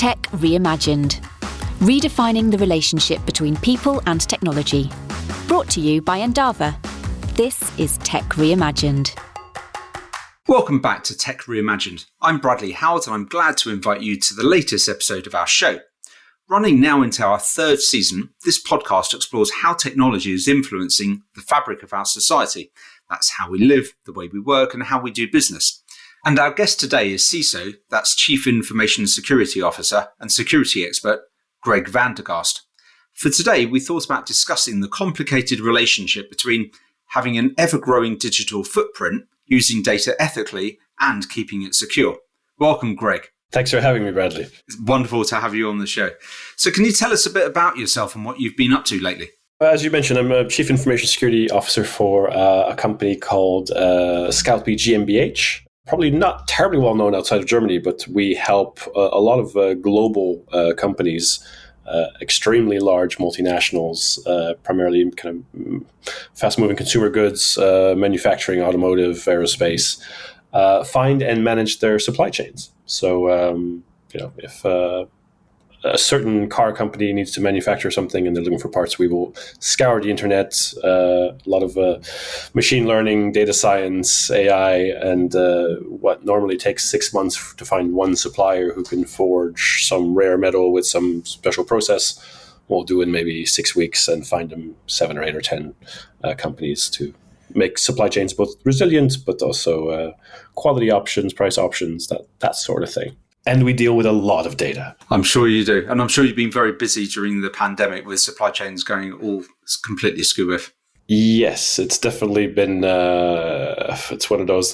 Tech Reimagined, redefining the relationship between people and technology. Brought to you by Endava. This is Tech Reimagined. Welcome back to Tech Reimagined. I'm Bradley Howard and I'm glad to invite you to the latest episode of our show. Running now into our third season, this podcast explores how technology is influencing the fabric of our society. That's how we live, the way we work, and how we do business. And our guest today is CISO, that's Chief Information Security Officer and security expert, Greg Van der Gaast. For today, we thought about discussing the complicated relationship between having an ever-growing digital footprint, using data ethically, and keeping it secure. Welcome, Greg. Thanks for having me, Bradley. It's wonderful to have you on the show. So can you tell us a bit about yourself and what you've been up to lately? As you mentioned, I'm a Chief Information Security Officer for a company called Scalpy GmbH. Probably not terribly well known outside of Germany, but we help a lot of global companies, extremely large multinationals, primarily kind of fast-moving consumer goods, manufacturing, automotive, aerospace, find and manage their supply chains. So, if a certain car company needs to manufacture something and they're looking for parts, we will scour the internet, a lot of machine learning, data science, AI, and what normally takes 6 months to find one supplier who can forge some rare metal with some special process, we'll do in maybe 6 weeks and find them 7 or 8 or 10 companies to make supply chains both resilient, but also quality options, price options, that sort of thing. And we deal with a lot of data. I'm sure you do. And I'm sure you've been very busy during the pandemic with supply chains going all completely skew-with. Yes, it's definitely been, it's one of those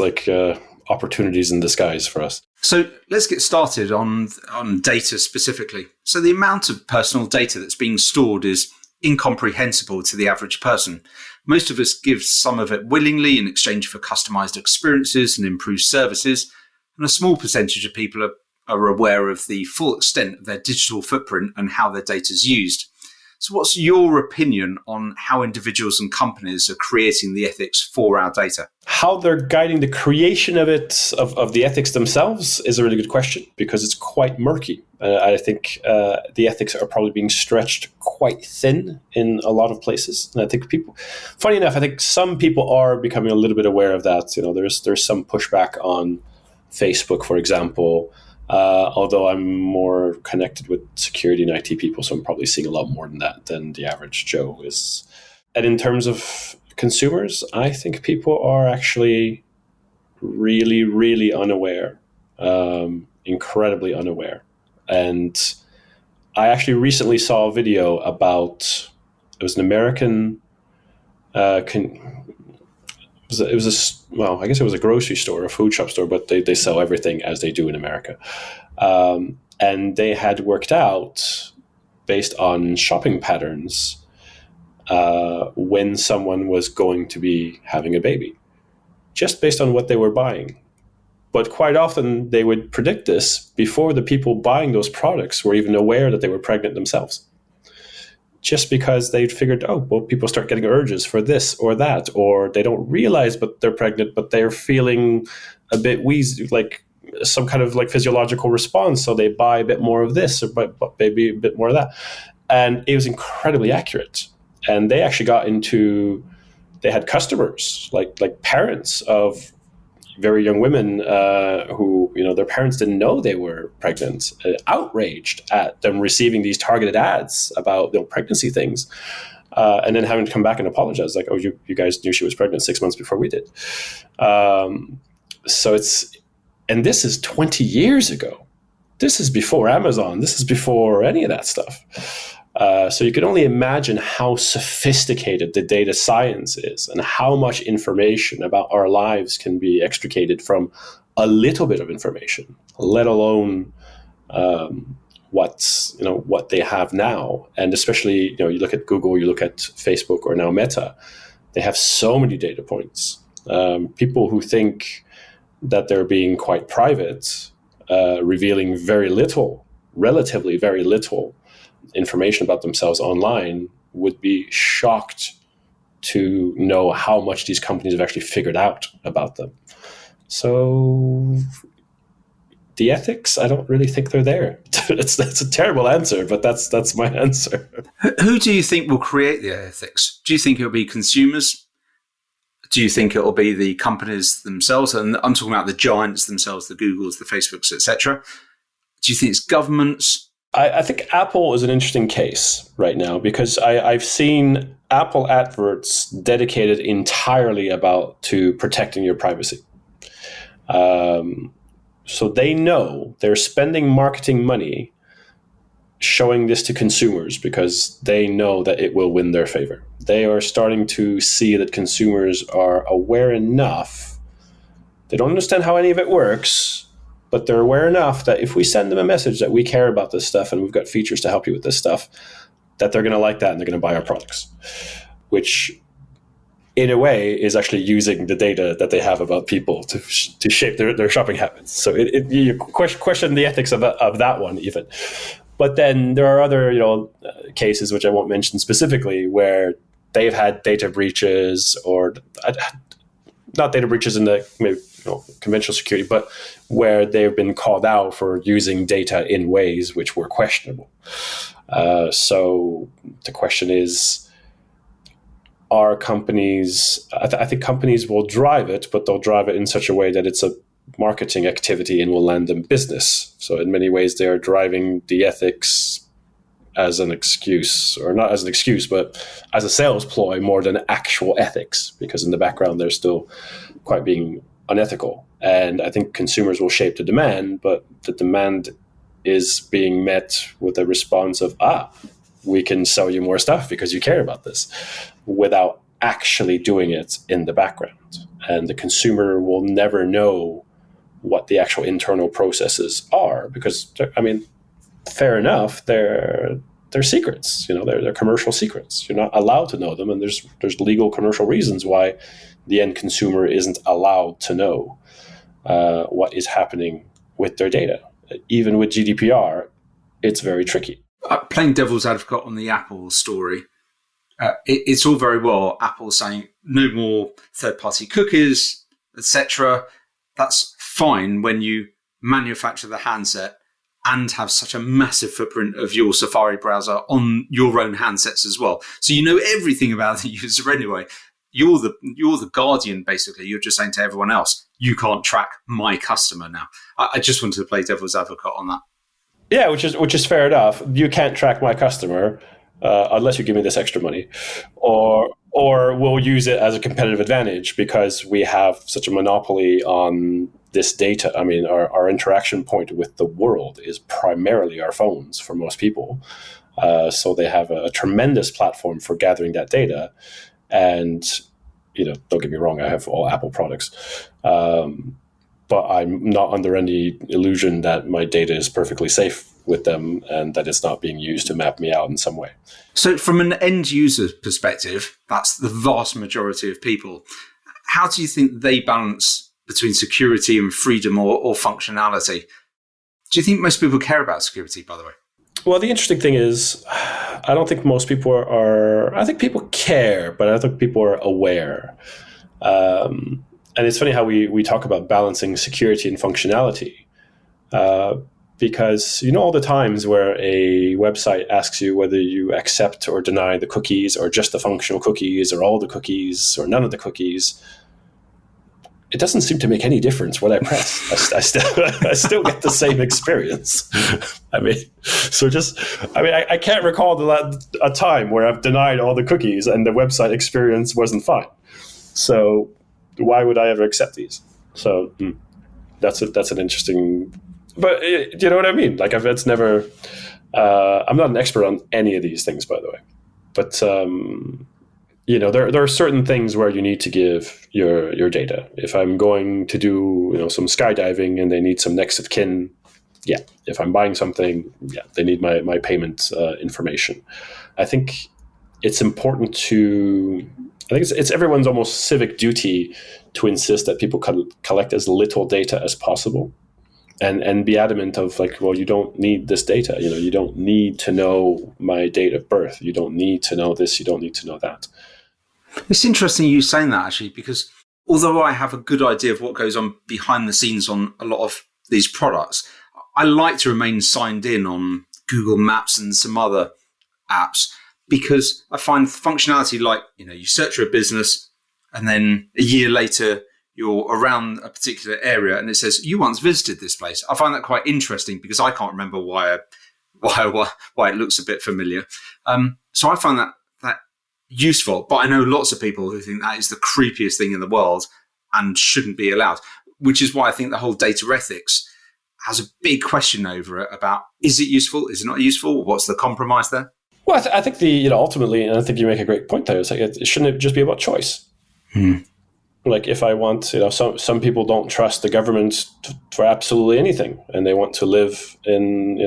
opportunities in disguise for us. So let's get started on data specifically. So the amount of personal data that's being stored is incomprehensible to the average person. Most of us give some of it willingly in exchange for customized experiences and improved services. And a small percentage of people are aware of the full extent of their digital footprint and how their data is used. So what's your opinion on how individuals and companies are creating the ethics for our data? How they're guiding the creation of it, of the ethics themselves, is a really good question because it's quite murky. I think the ethics are probably being stretched quite thin in a lot of places. And I think funny enough, I think some people are becoming a little bit aware of that. There's some pushback on Facebook, for example, although I'm more connected with security and IT people, so I'm probably seeing a lot more than that than the average Joe is. And in terms of consumers, I think people are actually really, really unaware, incredibly unaware. And I actually recently saw a video about, it was an American, I guess it was a grocery store, a food shop store, but they sell everything as they do in America. And they had worked out, based on shopping patterns, when someone was going to be having a baby, just based on what they were buying. But quite often they would predict this before the people buying those products were even aware that they were pregnant themselves. Just because they figured, people start getting urges for this or that, or they don't realize but they're pregnant, but they're feeling a bit wheezy, like some kind of like physiological response. So they buy a bit more of this or maybe a bit more of that. And it was incredibly accurate. And they actually they had customers, like parents of very young women who, their parents didn't know they were pregnant, outraged at them receiving these targeted ads about pregnancy things, and then having to come back and apologize, like, you guys knew she was pregnant 6 months before we did. And this is 20 years ago. This is before Amazon. This is before any of that stuff. So you can only imagine how sophisticated the data science is and how much information about our lives can be extricated from a little bit of information, let alone what they have now. And especially, you look at Google, you look at Facebook, or now Meta, they have so many data points. People who think that they're being quite private, revealing relatively very little information about themselves online, would be shocked to know how much these companies have actually figured out about them. So the ethics, I don't really think they're there. That's a terrible answer, but that's my answer. Who do you think will create the ethics? Do you think it'll be consumers? Do you think it'll be the companies themselves? And I'm talking about the giants themselves, the Googles, the Facebooks, etc. Do you think it's governments? I think Apple is an interesting case right now because I've seen Apple adverts dedicated entirely to protecting your privacy. So they know they're spending marketing money showing this to consumers because they know that it will win their favor. They are starting to see that consumers are aware enough. They don't understand how any of it works, but they're aware enough that if we send them a message that we care about this stuff and we've got features to help you with this stuff, that they're going to like that and they're going to buy our products, which in a way is actually using the data that they have about people to shape their shopping habits. So you question the ethics of that one even. But then there are other, cases which I won't mention specifically where they've had data breaches or not data breaches in the maybe conventional security, but where they've been called out for using data in ways which were questionable. So the question is, are companies? I think companies will drive it, but they'll drive it in such a way that it's a marketing activity and will land them business. So in many ways, they are driving the ethics as an excuse, or not as an excuse, but as a sales ploy more than actual ethics, because in the background, they're still quite being unethical. And I think consumers will shape the demand, but the demand is being met with a response of, we can sell you more stuff because you care about this, without actually doing it in the background. And the consumer will never know what the actual internal processes are because, fair enough, they're secrets. They're commercial secrets. You're not allowed to know them, and there's legal commercial reasons why the end consumer isn't allowed to know what is happening with their data. Even with GDPR, it's very tricky. Playing devil's advocate on the Apple story, it's all very well Apple saying no more third-party cookies, etc. That's fine when you manufacture the handset and have such a massive footprint of your Safari browser on your own handsets as well. So you know everything about the user anyway. You're the guardian, basically. You're just saying to everyone else, you can't track my customer now. I just wanted to play devil's advocate on that. Yeah, which is fair enough. You can't track my customer unless you give me this extra money, or we'll use it as a competitive advantage because we have such a monopoly on this data. Our interaction point with the world is primarily our phones for most people. So they have a tremendous platform for gathering that data. And, don't get me wrong, I have all Apple products. But I'm not under any illusion that my data is perfectly safe with them and that it's not being used to map me out in some way. So from an end user perspective, that's the vast majority of people. How do you think they balance between security and freedom or functionality? Do you think most people care about security, by the way? Well, the interesting thing is, I don't think most people are. I think people care, but I don't think people are aware. And it's funny how we talk about balancing security and functionality, because all the times where a website asks you whether you accept or deny the cookies, or just the functional cookies, or all the cookies, or none of the cookies. It doesn't seem to make any difference what I press. I still get the same experience. I can't recall a time where I've denied all the cookies and the website experience wasn't fine. So why would I ever accept these? So that's an interesting. But do you know what I mean? Like, it's never. I'm not an expert on any of these things, by the way, but. There are certain things where you need to give your data. If I'm going to do some skydiving and they need some next of kin, yeah. If I'm buying something, yeah, they need my payment information. I think it's important to. I think it's everyone's almost civic duty to insist that people collect as little data as possible, and be adamant of you don't need this data. You don't need to know my date of birth. You don't need to know this. You don't need to know that. It's interesting you saying that, actually, because although I have a good idea of what goes on behind the scenes on a lot of these products, I like to remain signed in on Google Maps and some other apps because I find functionality like, you search for a business and then a year later you're around a particular area and it says you once visited this place. I find that quite interesting because I can't remember why it looks a bit familiar. So I find that useful, but I know lots of people who think that is the creepiest thing in the world and shouldn't be allowed, which is why I think the whole data ethics has a big question over it about, is it useful? Is it not useful? What's the compromise there? Well, I think ultimately, and I think you make a great point there, it's like it shouldn't just be about choice. Like if I want, some people don't trust the government for absolutely anything, and they want to live in,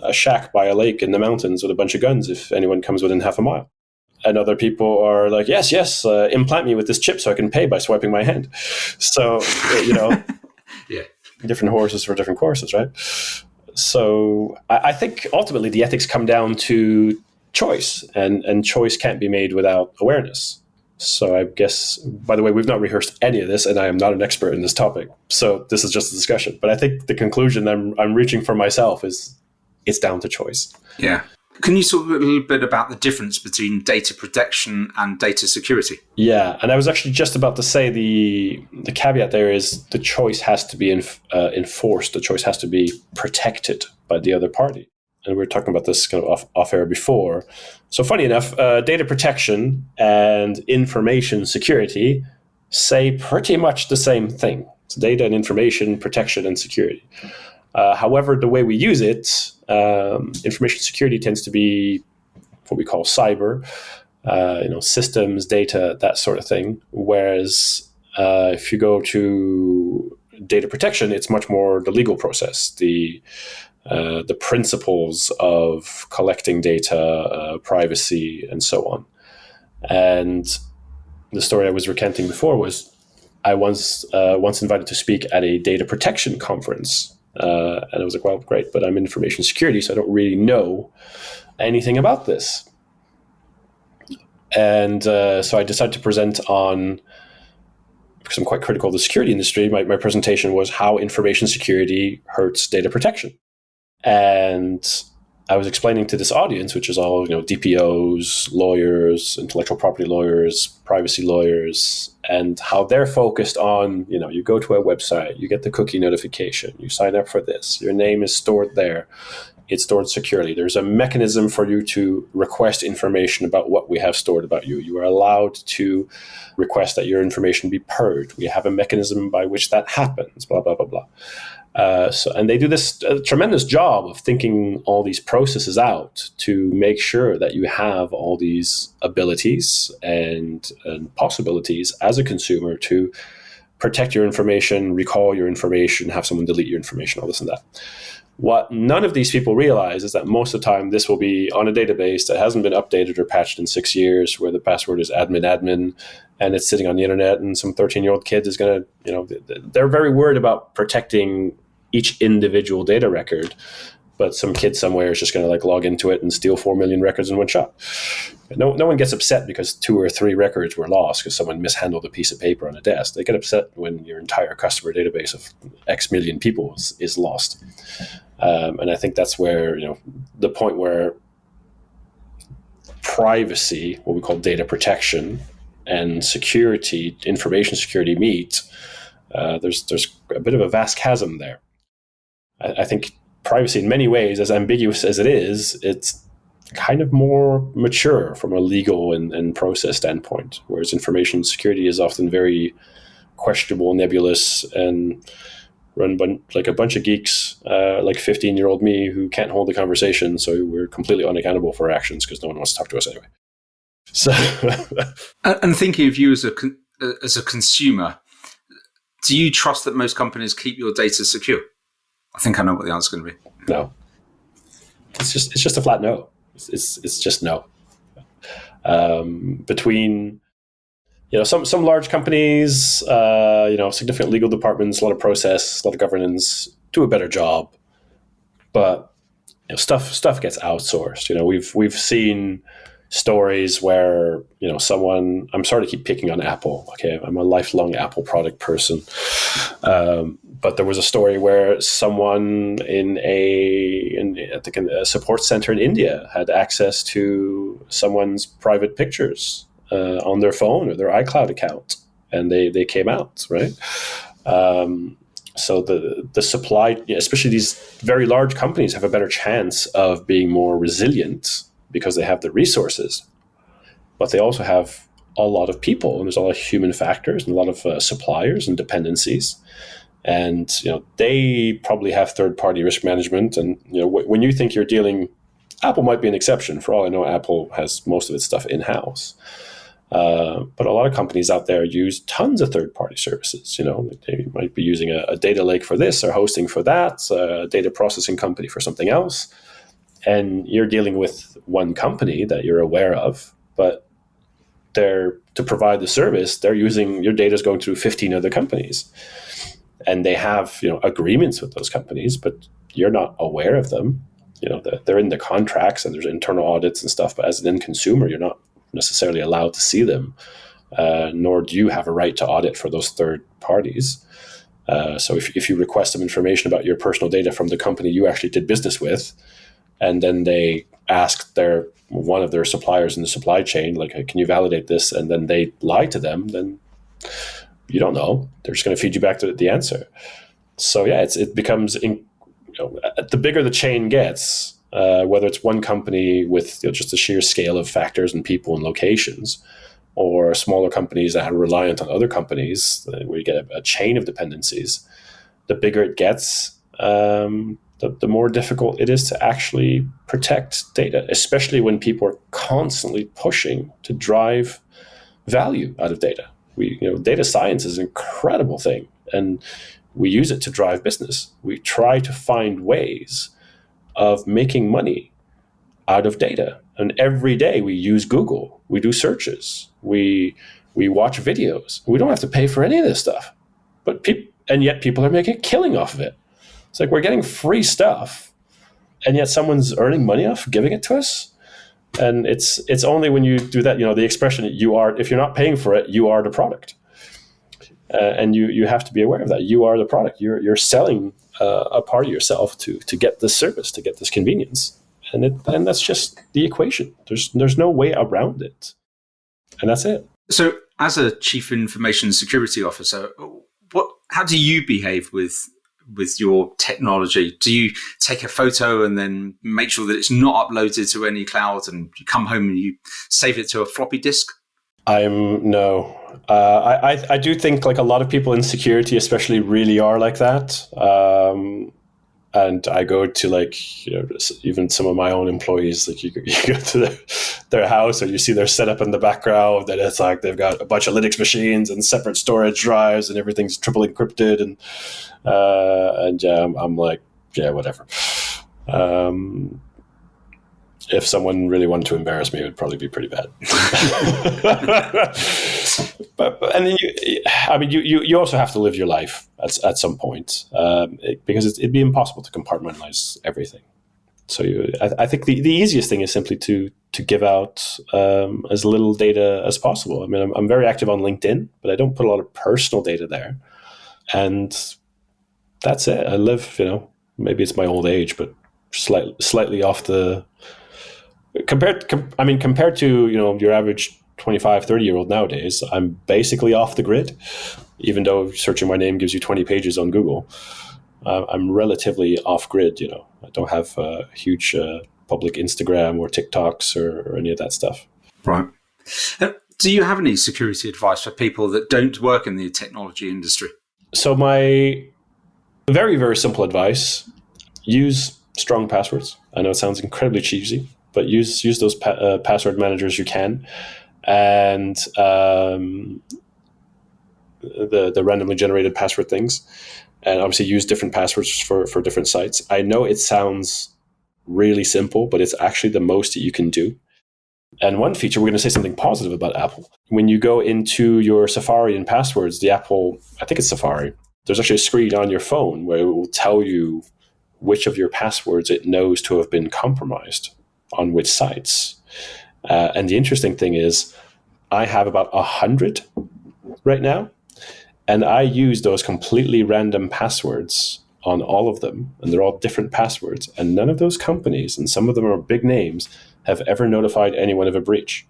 a shack by a lake in the mountains with a bunch of guns if anyone comes within half a mile. And other people are like, yes, implant me with this chip so I can pay by swiping my hand. So, yeah, different horses for different courses, right? So I think ultimately the ethics come down to choice, and choice can't be made without awareness. So I guess, by the way, we've not rehearsed any of this, and I am not an expert in this topic. So this is just a discussion. But I think the conclusion I'm reaching for myself is it's down to choice. Yeah. Can you talk a little bit about the difference between data protection and data security? Yeah, and I was actually just about to say the caveat there is the choice has to be enforced. The choice has to be protected by the other party. And we were talking about this kind of off air before. So funny enough, data protection and information security say pretty much the same thing. It's data and information protection and security. However, the way we use it, information security tends to be what we call cyber, systems, data, that sort of thing. Whereas if you go to data protection, it's much more the legal process, the principles of collecting data, privacy, and so on. And the story I was recanting before was I was once invited to speak at a data protection conference. And I was like, well, great, but I'm in information security, so I don't really know anything about this. And so I decided to present on, because I'm quite critical of the security industry, my presentation was how information security hurts data protection. And I was explaining to this audience, which is all, DPOs, lawyers, intellectual property lawyers, privacy lawyers, and how they're focused on, you go to a website, you get the cookie notification, you sign up for this, your name is stored there, it's stored securely. There's a mechanism for you to request information about what we have stored about you. You are allowed to request that your information be purged. We have a mechanism by which that happens, blah, blah, blah, blah. And they do this tremendous job of thinking all these processes out to make sure that you have all these abilities and possibilities as a consumer to protect your information, recall your information, have someone delete your information, all this and that. What none of these people realize is that most of the time this will be on a database that hasn't been updated or patched in 6 years, where the password is admin, and it's sitting on the internet, and some 13-year-old kid is going to, they're very worried about protecting each individual data record, but some kid somewhere is just going to log into it and steal 4 million records in one shot. No one gets upset because 2 or 3 records were lost because someone mishandled a piece of paper on a desk. They get upset when your entire customer database of X million people is lost. And I think that's where, the point where privacy, what we call data protection, and security, information security meet, there's a bit of a vast chasm there. I think privacy in many ways, as ambiguous as it is, it's kind of more mature from a legal and process standpoint, whereas information security is often very questionable, nebulous, and run like a bunch of geeks, like 15-year-old me, who can't hold a conversation, so we're completely unaccountable for our actions because no one wants to talk to us anyway. So, and thinking of you as a consumer, do you trust that most companies keep your data secure? I think I know what the answer is going to be. No, it's just a flat no. It's just no. Between some large companies, significant legal departments, a lot of process, a lot of governance, do a better job, but stuff gets outsourced. We've seen stories where someone, I'm sorry to keep picking on Apple, okay, I'm a lifelong Apple product person, But there was a story where someone in I think a support center in India had access to someone's private pictures on their phone or their iCloud account, and they came out, right? So the supply, especially these very large companies, have a better chance of being more resilient because they have the resources, but they also have a lot of people, and there's a lot of human factors and a lot of suppliers and dependencies. And they probably have third-party risk management. And when you think you're dealing, Apple might be an exception. For all I know, Apple has most of its stuff in-house. But a lot of companies out there use tons of third-party services. They might be using a data lake for this or hosting for that, a data processing company for something else. And you're dealing with one company that you're aware of, but to provide the service, they're using your data is going through 15 other companies. And they have, agreements with those companies, but you're not aware of them. They're in the contracts and there's internal audits and stuff. But as an end consumer, you're not necessarily allowed to see them, nor do you have a right to audit for those third parties. So if you request some information about your personal data from the company you actually did business with, and then they ask one of their suppliers in the supply chain, like, hey, can you validate this? And then they lie to them, then you don't know. They're just going to feed you back to the answer. So yeah, it becomes, the bigger the chain gets, whether it's one company with just the sheer scale of factors and people and locations, or smaller companies that are reliant on other companies, where you get a chain of dependencies, the bigger it gets, the more difficult it is to actually protect data, especially when people are constantly pushing to drive value out of data. Data science is an incredible thing, and we use it to drive business. We try to find ways of making money out of data. And every day we use Google, we do searches, we watch videos. We don't have to pay for any of this stuff, and yet people are making a killing off of it. It's like we're getting free stuff, and yet someone's earning money off giving it to us. And it's only when you do that, the expression, if you're not paying for it, you are the product. And you have to be aware of that. You are the product. You're selling a part of yourself to get this service, to get this convenience. And that's just the equation. There's no way around it. And that's it. So as a chief information security officer, how do you behave with your technology? Do you take a photo and then make sure that it's not uploaded to any cloud, and you come home and you save it to a floppy disk? No. I do think like a lot of people in security especially really are like that. And I go to even some of my own employees, like you go to their house, or you see their setup in the background, and it's like they've got a bunch of Linux machines and separate storage drives, and everything's triple encrypted, and I'm like, yeah, whatever. If someone really wanted to embarrass me, it would probably be pretty bad. And then you also have to live your life at some point, because it'd be impossible to compartmentalize everything. So I think the easiest thing is simply to give out as little data as possible. I mean, I'm very active on LinkedIn, but I don't put a lot of personal data there, and that's it. I live, maybe it's my old age, but slightly off the. Compared to your average 25, 30-year-old nowadays, I'm basically off the grid. Even though searching my name gives you 20 pages on Google, I'm relatively off grid. I don't have a huge public Instagram or TikToks or any of that stuff. Right. Do you have any security advice for people that don't work in the technology industry? So my very, very simple advice: use strong passwords. I know it sounds incredibly cheesy, but use those password managers you can, and the randomly generated password things, and obviously use different passwords for different sites. I know it sounds really simple, but it's actually the most that you can do. And one feature, we're going to say something positive about Apple. When you go into your Safari and passwords, the Apple, I think it's Safari, there's actually a screen on your phone where it will tell you which of your passwords it knows to have been compromised on which sites. And the interesting thing is I have about 100 right now, And I use those completely random passwords on all of them, and they're all different passwords. And none of those companies, and some of them are big names, have ever notified anyone of a breach.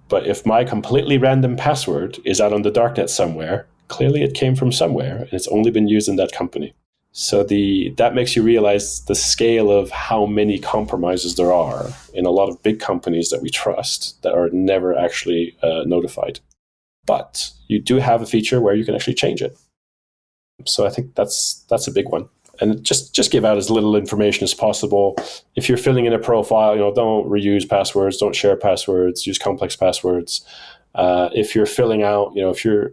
But if my completely random password is out on the darknet somewhere, clearly it came from somewhere, and it's only been used in that company. So that makes you realize the scale of how many compromises there are in a lot of big companies that we trust that are never actually notified. But you do have a feature where you can actually change it. So I think that's a big one. And just give out as little information as possible. If you're filling in a profile, don't reuse passwords, don't share passwords, use complex passwords. If you're filling out, if you're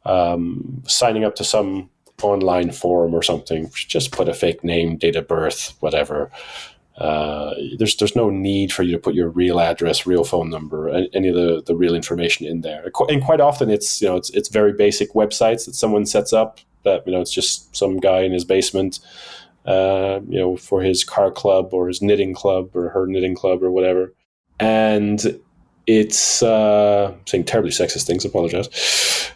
signing up to some online forum or something, just put a fake name, date of birth, whatever. There's no need for you to put your real address, real phone number, any of the real information in there. And quite often it's very basic websites that someone sets up that, it's just some guy in his basement, for his car club or his knitting club or her knitting club or whatever. And it's saying terribly sexist things, apologize.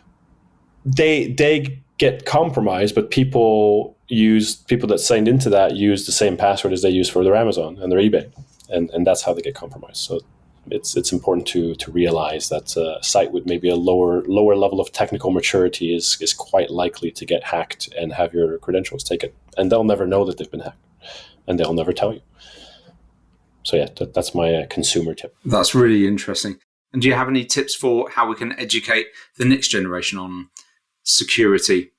They get compromised, but people that signed into that use the same password as they use for their Amazon and their eBay, and that's how they get compromised. So it's important to realize that a site with maybe a lower level of technical maturity is quite likely to get hacked and have your credentials taken, and they'll never know that they've been hacked, and they'll never tell you. So yeah, that's my consumer tip. That's really interesting. And do you have any tips for how we can educate the next generation on security?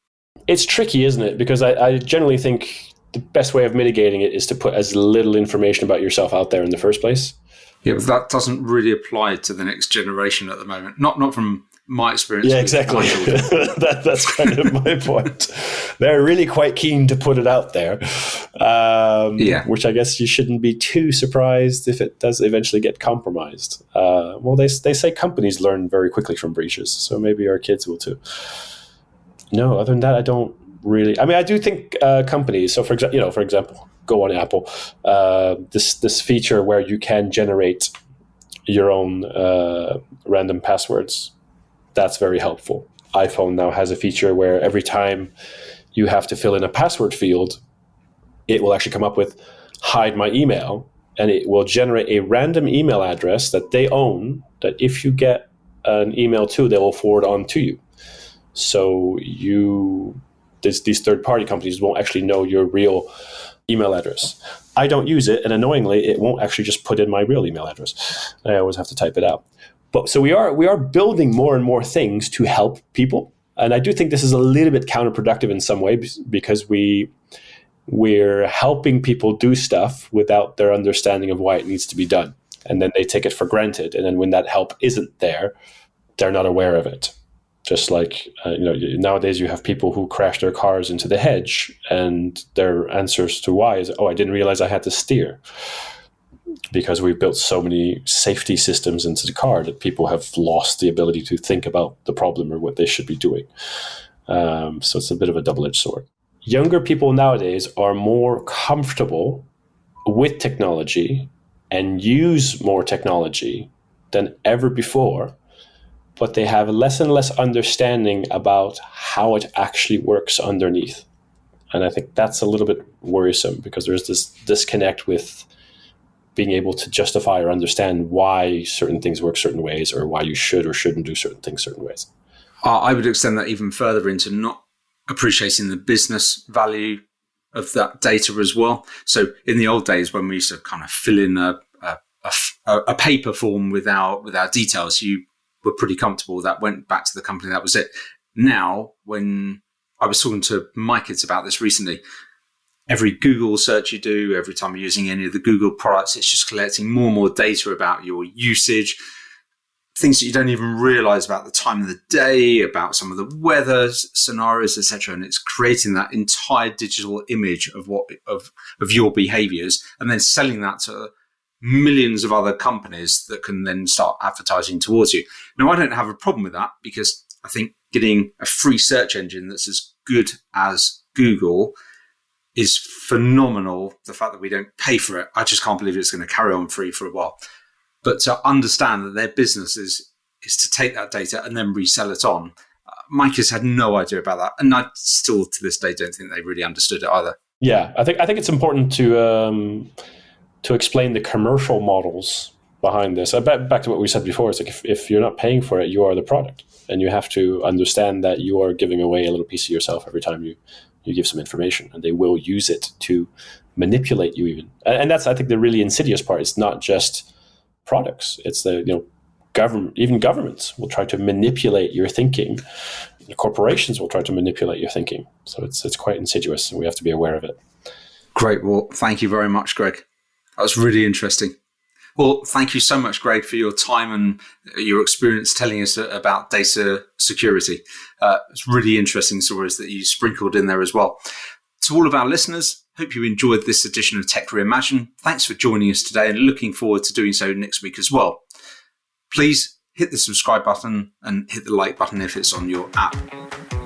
It's tricky, isn't it? Because I generally think the best way of mitigating it is to put as little information about yourself out there in the first place. Yeah, but that doesn't really apply to the next generation at the moment. Not from my experience. Yeah, exactly. That's kind of my point. They're really quite keen to put it out there, which I guess you shouldn't be too surprised if it does eventually get compromised. Well, they say companies learn very quickly from breaches, so maybe our kids will too. No, other than that, I don't really. I mean, I do think companies. So, for example, go on Apple. This feature where you can generate your own random passwords. That's very helpful. iPhone now has a feature where every time you have to fill in a password field, it will actually come up with hide my email, and it will generate a random email address that they own, that if you get an email to, they will forward on to you. So these third-party companies won't actually know your real email address. I don't use it, and annoyingly, it won't actually just put in my real email address. I always have to type it out. But so we are building more and more things to help people, and I do think this is a little bit counterproductive in some way because we're helping people do stuff without their understanding of why it needs to be done, and then they take it for granted. And then when that help isn't there, they're not aware of it. Just like nowadays, you have people who crash their cars into the hedge, and their answers to why is, "Oh, I didn't realize I had to steer." Because we've built so many safety systems into the car that people have lost the ability to think about the problem or what they should be doing. So it's a bit of a double-edged sword. Younger people nowadays are more comfortable with technology and use more technology than ever before, but they have less and less understanding about how it actually works underneath. And I think that's a little bit worrisome because there's this disconnect with being able to justify or understand why certain things work certain ways or why you should or shouldn't do certain things certain ways. I would extend that even further into not appreciating the business value of that data as well. So in the old days when we used to kind of fill in a paper form with our details, you were pretty comfortable. That went back to the company. That was it. Now, when I was talking to my kids about this recently, every Google search you do, every time you're using any of the Google products, it's just collecting more and more data about your usage, things that you don't even realize about the time of the day, about some of the weather scenarios, etc. And it's creating that entire digital image of your behaviors and then selling that to millions of other companies that can then start advertising towards you. Now, I don't have a problem with that because I think getting a free search engine that's as good as Google is phenomenal. The fact that we don't pay for it, I just can't believe it's going to carry on free for a while. But to understand that their business is to take that data and then resell it on, my kids had no idea about that. And I still, to this day, don't think they really understood it either. Yeah, I think it's important to explain the commercial models behind this. Back to what we said before, it's like if you're not paying for it, you are the product. And you have to understand that you are giving away a little piece of yourself every time you give some information, and they will use it to manipulate you even. And that's, I think, the really insidious part. It's not just products. It's the, governments will try to manipulate your thinking. The corporations will try to manipulate your thinking. So it's quite insidious, and we have to be aware of it. Great. Well, thank you very much, Greg. That was really interesting. Well, thank you so much, Greg, for your time and your experience telling us about data security. It's really interesting stories that you sprinkled in there as well. To all of our listeners, hope you enjoyed this edition of Tech Reimagined. Thanks for joining us today, and looking forward to doing so next week as well. Please hit the subscribe button and hit the like button if it's on your app.